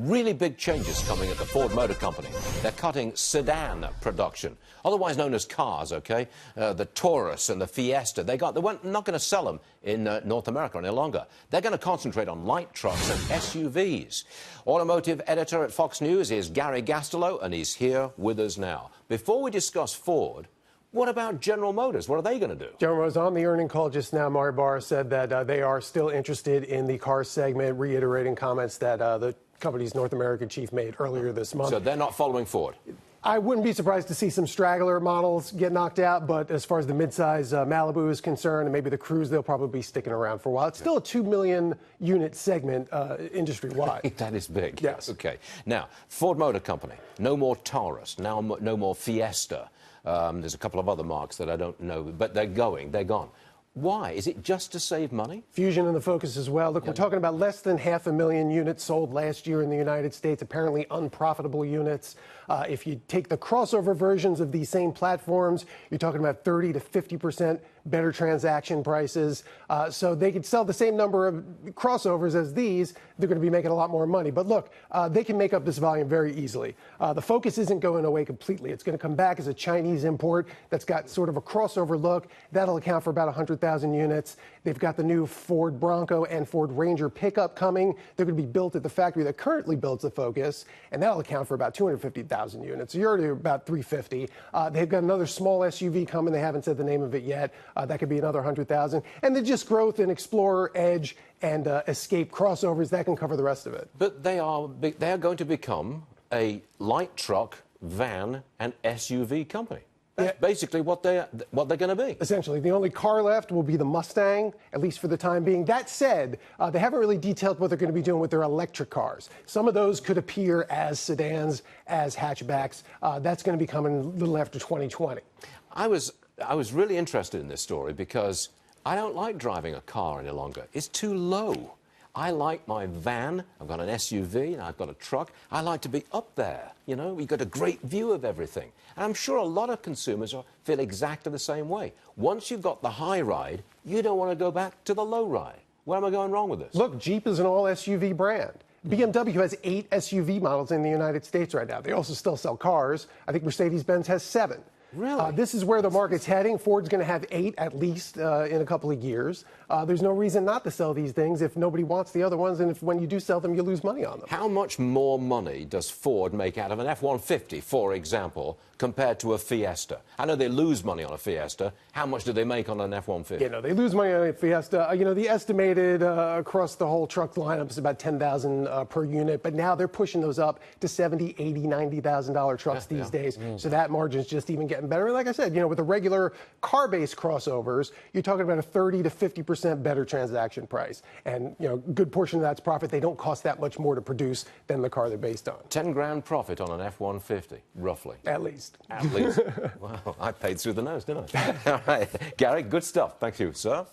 Really big changes coming at the Ford Motor Company. They're cutting sedan production, otherwise known as cars, okay? The Taurus and the Fiesta, they're not going to sell them in North America any longer. They're going to concentrate on light trucks and SUVs. Automotive editor at Fox News is Gary Gatelu, and he's here with us now. Before we discuss Ford, what about General Motors? What are they going to do? General Motors, on the earnings call just now, Mario Barra said that they are still interested in the car segment, reiterating comments that the company's North American chief made earlier this month. So they're not following Ford? I wouldn't be surprised to see some straggler models get knocked out, but as far as the midsize Malibu is concerned, and maybe the Cruise, they'll probably be sticking around for a while. It's still a 2 million unit segment industry-wide. That is big. Yes. Okay. Now, Ford Motor Company, no more Taurus, now no more Fiesta. There's a couple of other marks that I don't know, but they're gone. Why? Is it just to save money? Fusion in the focus as well. Look, we're talking about less than 500,000 units sold last year in the United States, apparently unprofitable units. If you take the crossover versions of these same platforms, you're talking about 30 to 50% better transaction prices. So they could sell the same number of crossovers as these. They're going to be making a lot more money. But look, they can make up this volume very easily. The Focus isn't going away completely. It's going to come back as a Chinese import that's got sort of a crossover look. That'll account for about 100,000 units. They've got the new Ford Bronco and Ford Ranger pickup coming. They're going to be built at the factory that currently builds the Focus, and that'll account for about 250,000 units. So you're already about 350. They've got another small SUV coming. They haven't said the name of it yet. That could be another 100,000. And then just growth in Explorer, Edge, and Escape crossovers. That can cover the rest of it. But they are going to become a light truck, van, and SUV company. That's basically what they're going to be. Essentially, the only car left will be the Mustang, at least for the time being. That said, they haven't really detailed what they're going to be doing with their electric cars. Some of those could appear as sedans, as hatchbacks. That's going to be coming a little after 2020. I was really interested in this story because I don't like driving a car any longer. It's too low. I like my van. I've got an SUV and I've got a truck. I like to be up there. You know, we've got a great view of everything. And I'm sure a lot of consumers feel exactly the same way. Once you've got the high ride, you don't want to go back to the low ride. Where am I going wrong with this? Look, Jeep is an all SUV brand. BMW has 8 SUV models in the United States right now. They also still sell cars. I think Mercedes-Benz has 7. Really? This is where the market's heading. Ford's going to have 8 at least in a couple of years. There's no reason not to sell these things if nobody wants the other ones, and if when you do sell them, you lose money on them. How much more money does Ford make out of an F-150, for example, compared to a Fiesta? I know they lose money on a Fiesta. How much do they make on an F-150? You know, they lose money on a Fiesta. You know, the estimated across the whole truck lineup is about $10,000 per unit, but now they're pushing those up to $70,000, $80,000, $90,000 trucks these days. So that margin's just even getting better. Like I said, you know, with the regular car-based crossovers, you're talking about a 30 to 50% better transaction price. And, you know, a good portion of that's profit. They don't cost that much more to produce than the car they're based on. 10 grand profit on an F-150, roughly. At least. At least. Wow, I paid through the nose, didn't I? All right. Gary, good stuff. Thank you, sir.